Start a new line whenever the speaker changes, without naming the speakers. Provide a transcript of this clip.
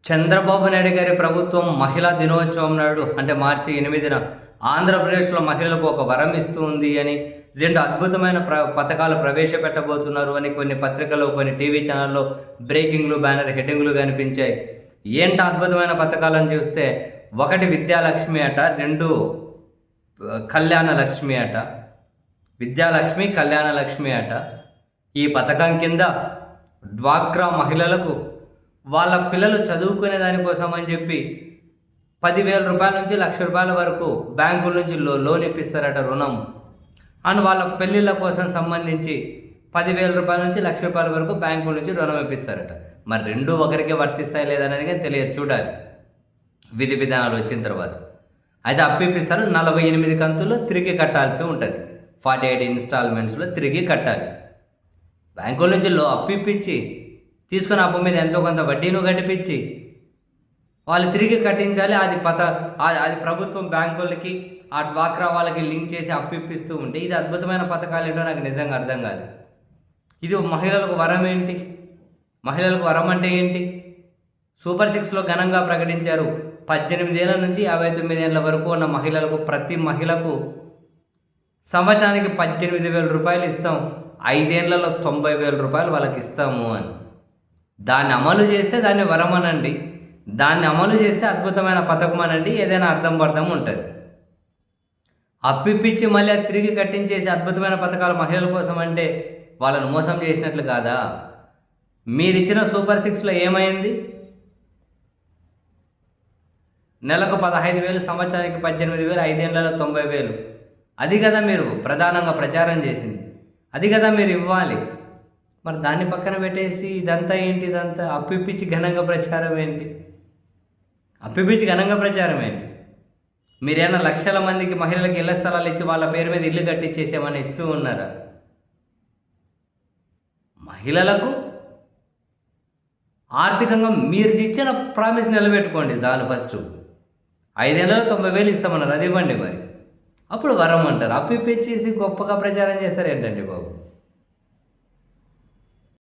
చంద్రబాబు నాయుడు గారి ప్రభుత్వం మహిళా దినోత్సవం నాడు అంటే మార్చి 8న ఆంధ్రప్రదేశ్లో మహిళలకు ఒక వరం ఇస్తూ ఉంది అని, రెండు అద్భుతమైన పథకాలు ప్రవేశపెట్టబోతున్నారు అని కొన్ని పత్రికల్లో, కొన్ని టీవీ ఛానల్లో బ్రేకింగ్లు, బ్యానర్ హెడ్డింగ్లు కనిపించాయి. ఏంటి అద్భుతమైన పథకాలను చూస్తే, ఒకటి విద్యాలక్ష్మి అట, రెండు కళ్యాణ లక్ష్మి అట. విద్యాలక్ష్మి, కళ్యాణ లక్ష్మి అట. ఈ పథకం కింద డ్వాక్రా మహిళలకు వాళ్ళ పిల్లలు చదువుకునే దానికోసం అని చెప్పి 10,000 రూపాయల నుంచి ₹1,00,000 వరకు బ్యాంకుల నుంచి లోన్ ఇప్పిస్తారట, రుణం. అండ్ వాళ్ళ పెళ్ళిళ్ళ కోసం సంబంధించి 10,000 రూపాయల నుంచి ₹1,00,000 వరకు బ్యాంకుల నుంచి రుణం ఇప్పిస్తారట. మరి రెండు ఒకరికి వర్తిస్తాయి లేదనేది కానీ తెలియదు, చూడాలి విధి విధానాలు వచ్చిన తర్వాత. అయితే అప్పిస్తారు, 48 కంతుల్లో తిరిగి కట్టాల్సి ఉంటుంది. 48 ఇన్స్టాల్మెంట్స్లో తిరిగి కట్టాలి. బ్యాంకుల నుంచి అప్పిప్పించి తీసుకున్న అప్పు మీద ఎంతో కొంత వడ్డీను గడిపించి వాళ్ళు తిరిగి కట్టించాలి. అది ప్రభుత్వం బ్యాంకులకి, ఆ డ్వాక్రా వాళ్ళకి లింక్ చేసి అప్పిస్తూ ఉంటే, ఇది అద్భుతమైన పథకాలు ఏంటో నాకు నిజంగా అర్థం కాదు. ఇది మహిళలకు వరం ఏంటి? మహిళలకు వరం అంటే ఏంటి? సూపర్ 6లో ఘనంగా ప్రకటించారు. 18 ఏళ్ళ నుంచి 59 ఏళ్ళ వరకు ఉన్న మహిళలకు, ప్రతి మహిళకు సంవత్సరానికి 18,000 రూపాయలు ఇస్తాం, 5 ఏళ్లలో 90,000 రూపాయలు వాళ్ళకి ఇస్తాము అని. దాన్ని అమలు చేస్తే దాన్ని వరం అనండి, దాన్ని అమలు చేస్తే అద్భుతమైన పథకం అనండి, ఏదైనా అర్థం ఉంటుంది. అప్పిప్పించి మళ్ళీ అది తిరిగి కట్టించేసి అద్భుతమైన పథకాలు మహిళల కోసం అంటే వాళ్ళను మోసం చేసినట్లు కాదా? మీరిచ్చిన సూపర్ 6లో ఏమైంది? నెలకు 15,000, సంవత్సరానికి 18,000, 5 ఏళ్లలో 90,000. అది కదా మీరు ప్రధానంగా ప్రచారం చేసింది, అది కదా మీరు ఇవ్వాలి. మరి దాన్ని పక్కన పెట్టేసి ఇదంతా ఏంటి? ఇదంతా అప్పిప్పించి ఘనంగా ప్రచారం ఏంటి? అప్పిప్పించి ఘనంగా ప్రచారం ఏంటి? మీరేమైనా లక్షల మందికి మహిళలకు ఇళ్ల స్థలాలు ఇచ్చి వాళ్ళ పేరు మీద ఇల్లు కట్టించేసేమని ఇస్తూ ఉన్నారా? మహిళలకు ఆర్థికంగా మీరు ఇచ్చిన ప్రామిస్ నిలబెట్టుకోండి చాలు. ఫస్ట్ 5 ఏళ్లలో 90,000 ఇస్తామన్నారు, అది ఇవ్వండి. మరి అప్పుడు వరం అంటారు. అప్పిప్పించేసి గొప్పగా ప్రచారం చేస్తారు ఏంటండి బాబు?